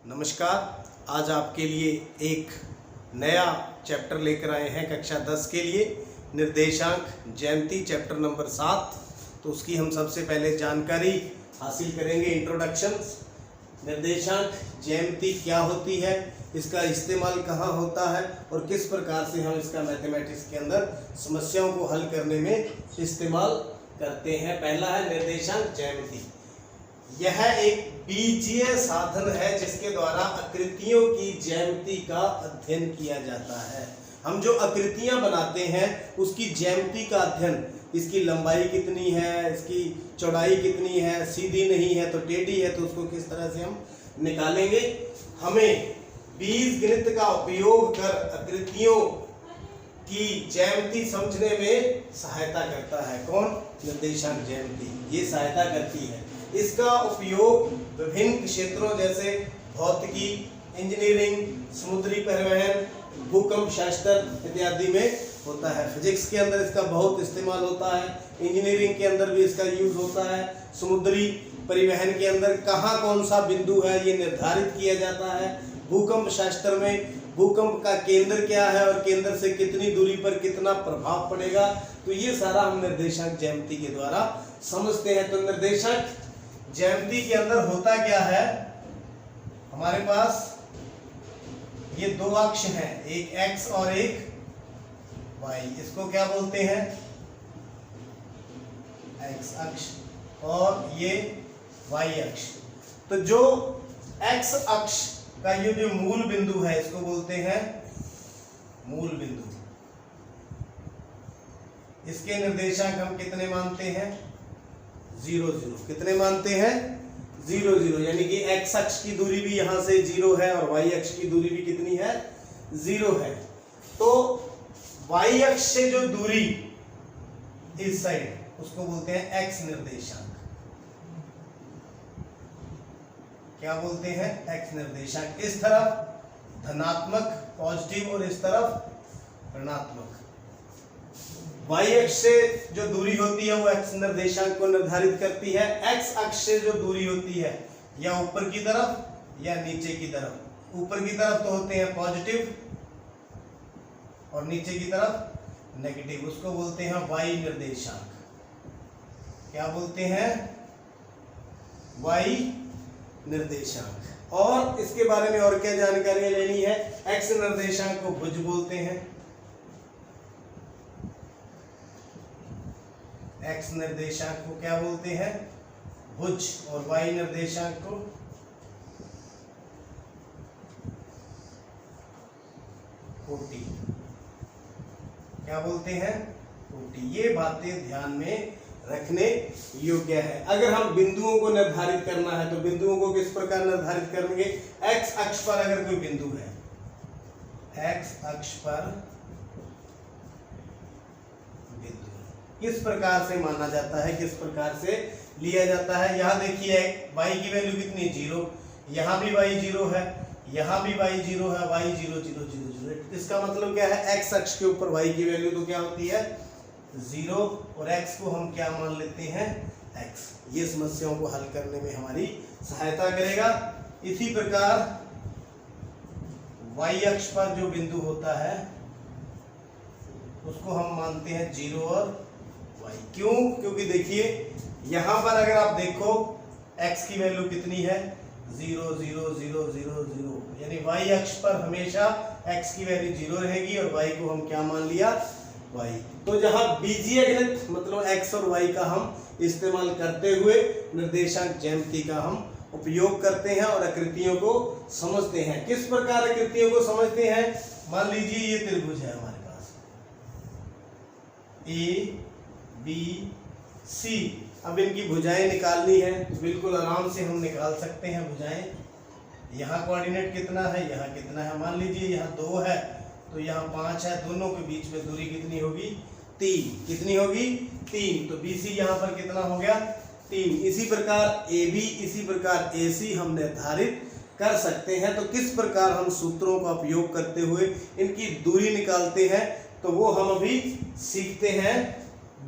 नमस्कार। आज आपके लिए एक नया चैप्टर लेकर आए हैं कक्षा 10 के लिए, निर्देशांक ज्यामिति चैप्टर नंबर 7। तो उसकी हम सबसे पहले जानकारी हासिल करेंगे। इंट्रोडक्शन, निर्देशांक ज्यामिति क्या होती है, इसका इस्तेमाल कहाँ होता है और किस प्रकार से हम इसका मैथमेटिक्स के अंदर समस्याओं को हल करने में इस्तेमाल करते हैं। पहला है निर्देशांक ज्यामिति। यह एक बीजीय साधन है जिसके द्वारा आकृतियों की ज्यामिति का अध्ययन किया जाता है। हम जो आकृतियां बनाते हैं उसकी ज्यामिति का अध्ययन, इसकी लंबाई कितनी है, इसकी चौड़ाई कितनी है, सीधी नहीं है तो टेढ़ी है तो उसको किस तरह से हम निकालेंगे। हमें बीजगणित का उपयोग कर आकृतियों की ज्यामिति समझने में सहायता करता है। कौन? निर्देशांक ज्यामिति ये सहायता करती है। इसका उपयोग विभिन्न क्षेत्रों जैसे भौतिकी, इंजीनियरिंग, समुद्री परिवहन, भूकंप शास्त्र इत्यादि में होता है। फिजिक्स के अंदर इसका बहुत इस्तेमाल होता है, इंजीनियरिंग के अंदर भी इसका यूज होता है, समुद्री परिवहन के अंदर कहाँ कौन सा बिंदु है ये निर्धारित किया जाता है, भूकंप शास्त्र में भूकंप का केंद्र क्या है और केंद्र से कितनी दूरी पर कितना प्रभाव पड़ेगा, तो ये सारा हम निर्देशांक ज्यामिति के द्वारा समझते हैं। तो निर्देशांक ज्यामिति के अंदर होता क्या है, हमारे पास ये दो अक्ष हैं, एक x और एक y। इसको क्या बोलते हैं? x अक्ष और ये y अक्ष। तो जो x अक्ष का ये जो मूल बिंदु है इसको बोलते हैं मूल बिंदु। इसके निर्देशांक हम कितने मानते हैं? 0 0। कितने मानते हैं? 0 0। यानी कि x अक्ष की दूरी भी यहां से 0 है और y अक्ष की दूरी भी कितनी है? 0 है। तो y अक्ष से जो दूरी इस साइड उसको बोलते हैं x निर्देशांक। क्या बोलते हैं? x निर्देशांक। इस तरफ धनात्मक पॉजिटिव और इस तरफ ऋणात्मक। y अक्ष से जो दूरी होती है वो x निर्देशांक को निर्धारित करती है। x अक्ष से जो दूरी होती है या ऊपर की तरफ या नीचे की तरफ। ऊपर की तरफ तो होते हैं पॉजिटिव और नीचे की तरफ नेगेटिव, उसको बोलते हैं y निर्देशांक। क्या बोलते हैं? y निर्देशांक। और इसके बारे में और क्या जानकारी लेनी है? x निर्देशांक को भुज बोलते हैं। x निर्देशांक को क्या बोलते हैं? भुज। और y निर्देशांक को कोटि। क्या बोलते हैं? कोटि। ये बातें ध्यान में रखने योग्य है। अगर हम बिंदुओं को निर्धारित करना है तो बिंदुओं को किस प्रकार निर्धारित करेंगे? x अक्ष पर अगर कोई बिंदु है, x अक्ष पर बिंदु किस प्रकार से माना जाता है, किस प्रकार से लिया जाता है? यहाँ देखिए y की वैल्यू कितनी? 0। यहाँ भी y 0 है, यहाँ भी y 0 है, y 0 0 0 0। इसका मतलब क्या है? x अक्ष के ऊपर y की वैल्यू तो क्या होती है? 0 और x को हम क्या मान लेते हैं? x। ये समस्याओं को हल करने में हमारी सहायता करेगा। इसी प्रकार y अक्ष पर जो बिंदु होता है उसको हम मानते हैं 0 और y। क्यों? क्योंकि देखिए यहां पर अगर आप देखो x की वैल्यू कितनी है? 0 0 0 0 0। यानी y अक्ष पर हमेशा x की वैल्यू 0 रहेगी और y को हम क्या मान लिया? y। तो जहां बीजीय गणित मतलब x और y का हम इस्तेमाल करते हुए निर्देशांक ज्यामिति का हम उपयोग करते हैं और आकृतियों को समझते हैं। किस प्रकार आकृतियों को समझते हैं? मान लीजिए ये त्रिभुज है हमारे पास A B C। अब इनकी भुजाएं निकालनी है तो बिल्कुल आराम से हम निकाल सकते हैं भुजाएं। यहाँ कोऑर्डिनेट कितना है, यहाँ कितना है? मान लीजिए यहाँ 2 है तो यहाँ 5 है, दोनों के बीच में दूरी कितनी होगी? 3। कितनी होगी? 3। तो BC यहाँ पर कितना हो गया? 3। इसी प्रकार AB, इसी प्रकार AC हम निर्धारित कर सकते हैं। तो किस प्रकार हम सूत्रों का उपयोग करते हुए इनकी दूरी निकालते हैं तो वो हम अभी सीखते हैं।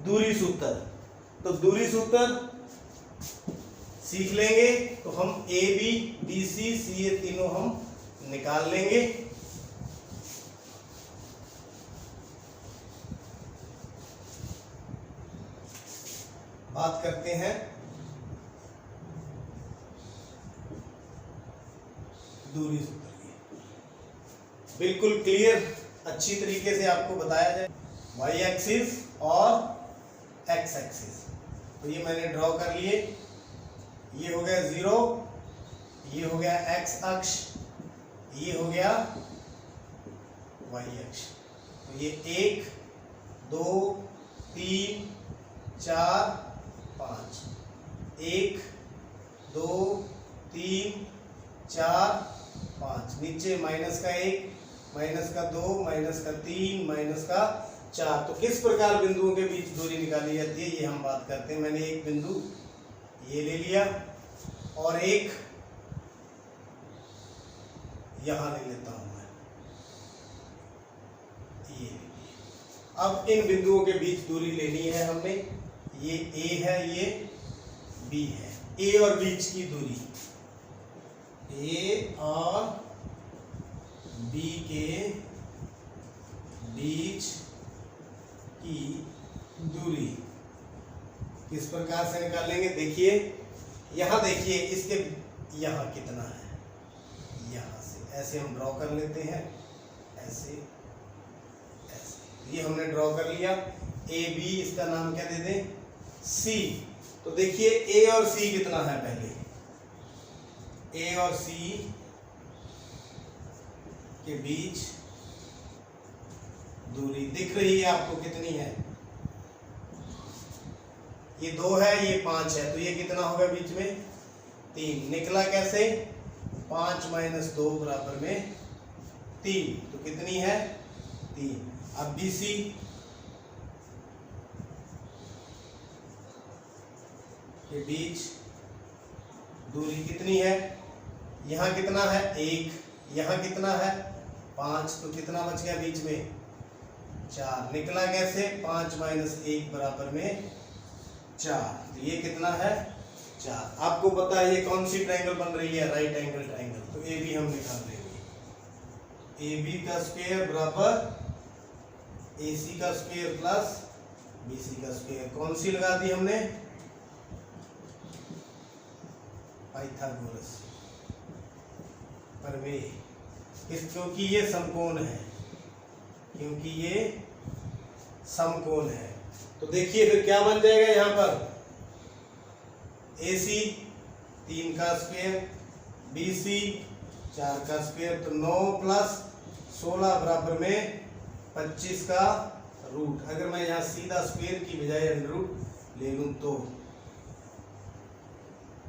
दूरी सूत्र। तो दूरी सूत्र सीख लेंगे तो हम ए बी बी सी सी ए तीनों हम निकाल लेंगे। बात करते हैं दूरी सूत्र की। बिल्कुल क्लियर अच्छी तरीके से आपको बताया जाए। वाई एक्सिस और एक्स एक्सिस, तो ये मैंने ड्रॉ कर लिए। ये हो गया 0, ये हो गया एक्स अक्ष, ये हो गया वाई अक्ष। तो ये 1 2 3 4 5, 1 2 3 4 5, नीचे माइनस का 1 माइनस का 2 माइनस का 3 माइनस का 4। तो किस प्रकार बिंदुओं के बीच दूरी निकाली जाती है ये हम बात करते हैं। मैंने एक बिंदु ये ले लिया और एक यहां ले लेता हूं मैं, ये। अब इन बिंदुओं के बीच दूरी लेनी है हमने। ये ए है, ये बी है। ए और बीच की दूरी, ए और बी के बीच की दूरी किस प्रकार से निकालेंगे? देखिए यहां, देखिए इसके यहां कितना है, यहां से ऐसे हम ड्रॉ कर लेते हैं, ऐसे ऐसे। ये हमने ड्रॉ कर लिया। ए बी, इसका नाम क्या दे दें? सी। तो देखिए ए और सी कितना है, पहले ए और सी के बीच दूरी दिख रही है आपको कितनी है? ये 2 है, ये 5 है, तो ये कितना होगा बीच में? 3। निकला कैसे? 5 - 2 बराबर में 3, तो कितनी है? 3। अब बी सी के बीच दूरी कितनी है? यहाँ कितना है? 1, यहाँ कितना है? 5, तो कितना बच गया बीच में? 4। निकला कैसे? 5 - 1 बराबर में 4, तो ये कितना है? 4। आपको पता है ये कौन सी ट्रायंगल बन रही है? Right angle triangle. तो ए बी हम निकाल देंगे। ए बी का स्क्वायर बराबर ए सी का स्क्वायर प्लस बी सी का स्क्वायर। कौन सी लगा दी हमने? पाइथागोरस प्रमेय। क्योंकि ये समकोण है, क्योंकि ये समकोण है। तो देखिए फिर क्या बन जाएगा यहाँ पर? ए सी 3 का स्क्वायर, बी सी 4 का स्क्वायर, तो 9 + 16 बराबर में 25 का रूट। अगर मैं यहाँ सीधा स्क्वायर की बजाय अंडररूट ले लूँ तो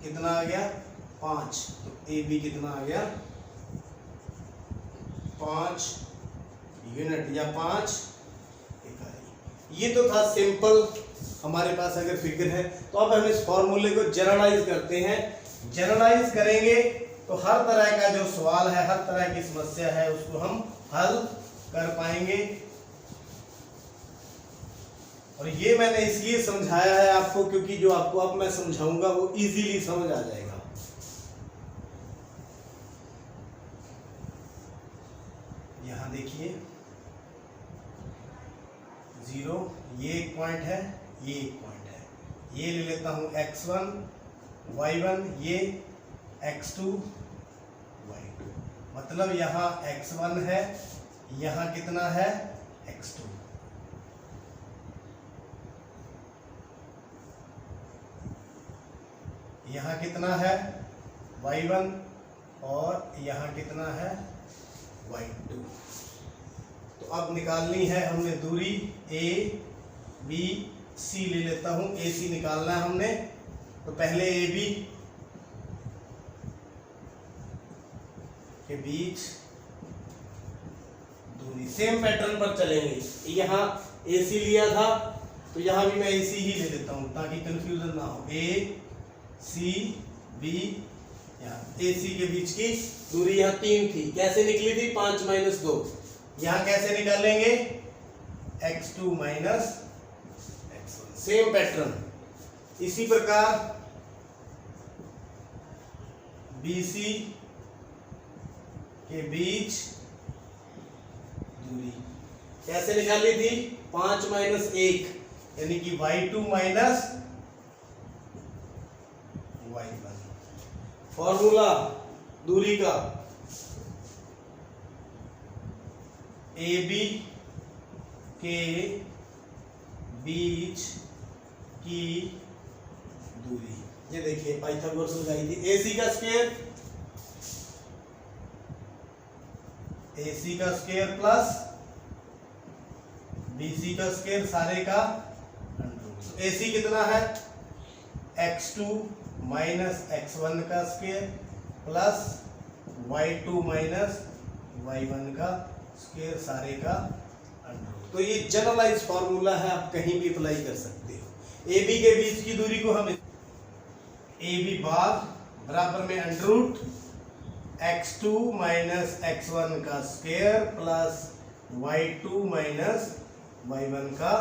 कितना आ गया? 5। तो ए बी कितना आ गया? 5 यूनिट या 5 इकाई। ये तो था सिंपल हमारे पास अगर फिगर है। तो अब हम इस फॉर्मूले को जनरलाइज करते हैं। जनरलाइज करेंगे तो हर तरह का जो सवाल है, हर तरह की समस्या है, उसको हम हल कर पाएंगे। और ये मैंने इसलिए समझाया है आपको क्योंकि जो आपको अब मैं समझाऊंगा वो इजीली समझ आ जाएगा। यहां देखिए 0, ये एक पॉइंट है, ये एक पॉइंट है। ये ले लेता हूं x1 y1, ये x2 y2। मतलब यहां x1 है, यहां कितना है? x2। यहाँ कितना है? y1 और यहाँ कितना है? y2। तो अब निकालनी है हमने दूरी a b c। ले लेता हूँ, ए सी निकालना है हमने। तो पहले ए बी के बीच दूरी सेम पैटर्न पर चलेंगे। यहाँ ए सी लिया था तो यहाँ भी मैं ए सी ही ले लेता हूँ ताकि कंफ्यूजन ना हो। ए सी बी, यहाँ ए सी के बीच की दूरी यहाँ 3 थी। कैसे निकली थी? 5 - 2। यहाँ कैसे निकालेंगे? x2 - x1। Same pattern. इसी प्रकार BC के बीच दूरी कैसे निकाली थी? 5 - 1 यानी कि y2 माइनस y1। फॉर्मूला दूरी का AB के बीच की दूरी, ये देखिए पाइथागोरस लगाई थी। AC का स्क्वायर प्लस BC का स्क्वायर सारे का अंडर। AC कितना है? x2 माइनस x1 का square plus y2 minus y1 का स्क्वायर सारे का अंडर। तो ये जनरलाइज फॉर्मूला है, आप कहीं भी अप्लाई कर सकते हो। AB के बीच की दूरी को हम AB बार बराबर में under root x2 minus x1 का square plus y2 minus y1 का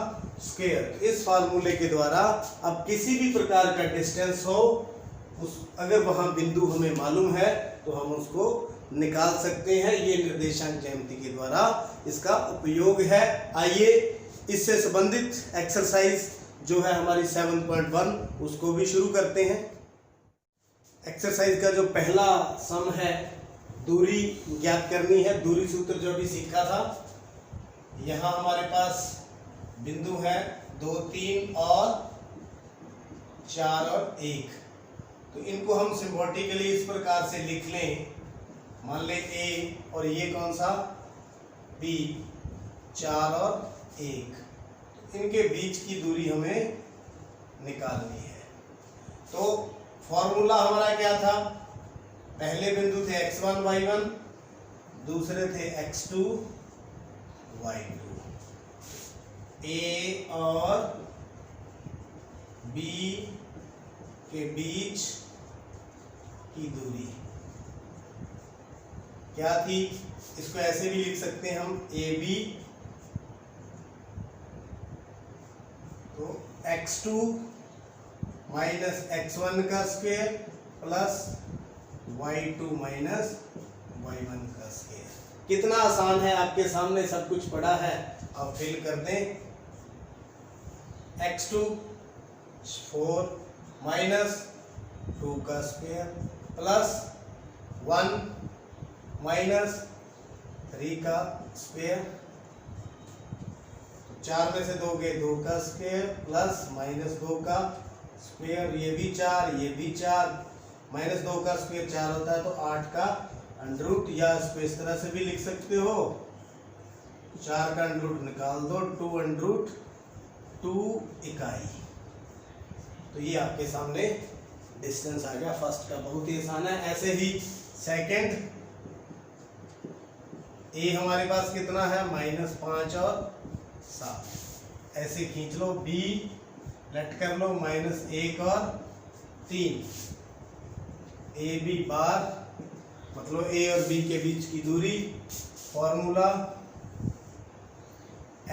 स्क्वायर। इस फार्मूले के द्वारा अब किसी भी प्रकार का डिस्टेंस हो, अगर वहां बिंदु हमें मालूम है तो हम उसको निकाल सकते हैं। ये निर्देशांक ज्यामिति के द्वारा इसका उपयोग है। आइए इससे संबंधित एक्सरसाइज जो है हमारी 7.1 उसको भी शुरू करते हैं। एक्सरसाइज का जो पहला सम है, दूरी ज्ञात करनी है। दूरी सूत्र जो भी सीखा था, यहाँ हमारे पास बिंदु है 2, 3 और 4 और 1। तो इनको हम सिंबॉलिकली इस प्रकार से लिख लें। मान ले A और ये कौन सा B, 4 और 1। तो इनके बीच की दूरी हमें निकालनी है। तो फॉर्मूला हमारा क्या था? पहले बिंदु थे x1 y1, दूसरे थे x2 y2। A और B के बीच की दूरी क्या थी? इसको ऐसे भी लिख सकते हैं हम AB तो x2 माइनस x1 का square plus y2 minus y1 का स्क्वायर। कितना आसान है, आपके सामने सब कुछ पड़ा है, अब फिल कर दें। x2 4 माइनस 2 का स्क्वायर प्लस 1 माइनस 3 का स्क्वायर। 4 में से 2 गए, 2 का स्क्वायर प्लस माइनस 2 का स्क्वायर। ये भी 4, ये भी 4, माइनस 2 का स्क्वायर 4 होता है तो 8 का अंडर रूट। या इसको इस तरह से भी लिख सकते हो, 4 का अंडर रूट निकाल दो, 2 अंडर रूट 2 इकाई। तो ये आपके सामने डिस्टेंस आ गया फर्स्ट का, बहुत ही आसान है। ऐसे ही सेकंड A हमारे पास कितना है? -5 और 7। ऐसे खींच लो। B लेट कर लो -1 और 3। AB बार मतलब A और B के बीच की दूरी। फॉर्मूला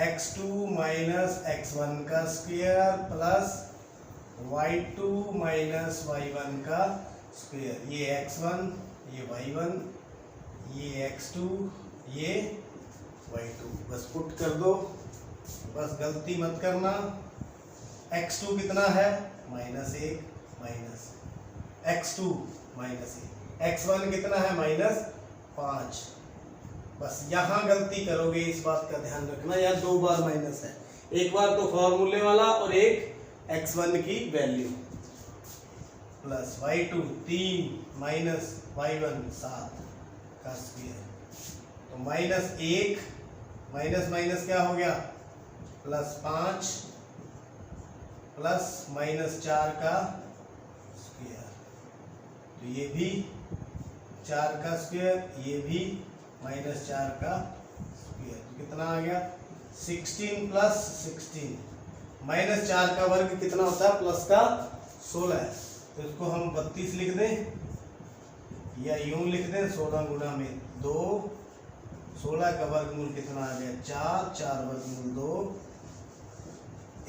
x2 माइनस x1 का square plus y2 minus y1 का स्क्वायर। ये x1, ये y1, ये x2, ये y2। बस पुट कर दो, बस गलती मत करना। x2 कितना है? -1 माइनस x2 -1। x1 कितना है? -5। बस यहाँ गलती करोगे, इस बात का ध्यान रखना। यहाँ 2 बार माइनस है, एक बार तो फॉर्मूले वाला और एक x1 की value. Plus y2 3 minus y1 7 का स्क्वायर। तो -1 माइनस माइनस क्या हो गया? +5 प्लस -4 का स्क्वायर। तो ये भी 4 का स्क्वायर, ये भी -4 का स्क्वायर। तो कितना आ गया? 16 प्लस 16। -4 का वर्ग कितना होता है? प्लस का 16 है। तो इसको हम 32 लिख दें या यूं लिख दें 16 गुणा में 2। 16 का वर्गमूल कितना आ गया? 4। 4 वर्गमूल 2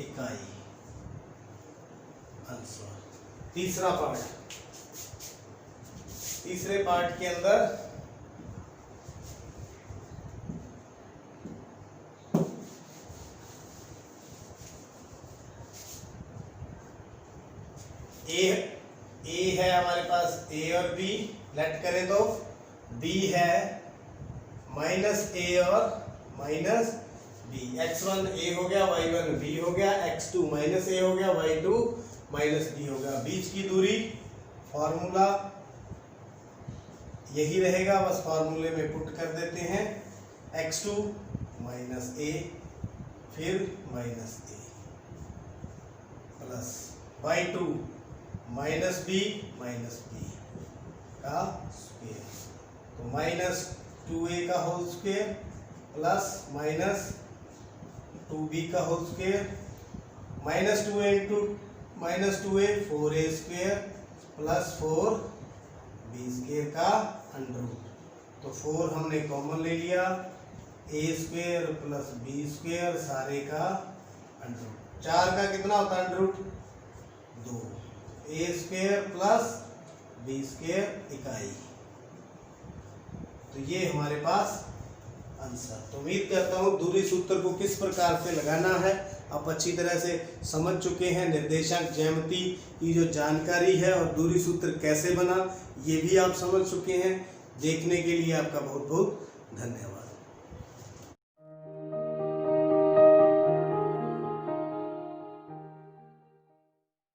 इकाई। आंसर। तीसरा पार्ट तीसरे पार्ट के अंदर ए है हमारे पास, ए और बी लेट करें तो बी है माइनस ए और माइनस बी। x1 ए हो गया, y1 बी हो गया, x2 माइनस ए हो गया, y2 माइनस बी हो गया। बीच की दूरी फॉर्मूला यही रहेगा, बस फॉर्मूले में पुट कर देते हैं। x2 माइनस ए फिर minus a plus y2 minus b का स्क्वायर, तो माइनस 2a का whole square plus minus 2b का whole square, minus 2a into minus 2a 4a square plus 4b square का अंडर रूट। तो 4 हमने common ले लिया, a square plus b square सारे का अंडर रूट। 4 का कितना होता है under root? 2। A square plus b square इकाई। तो ये हमारे पास आंसर। तो उम्मीद करता हूँ दूरी सूत्र को किस प्रकार से लगाना है आप अच्छी तरह से समझ चुके हैं। निर्देशांक ज्यामिति की जो जानकारी है और दूरी सूत्र कैसे बना ये भी आप समझ चुके हैं। देखने के लिए आपका बहुत बहुत धन्यवाद।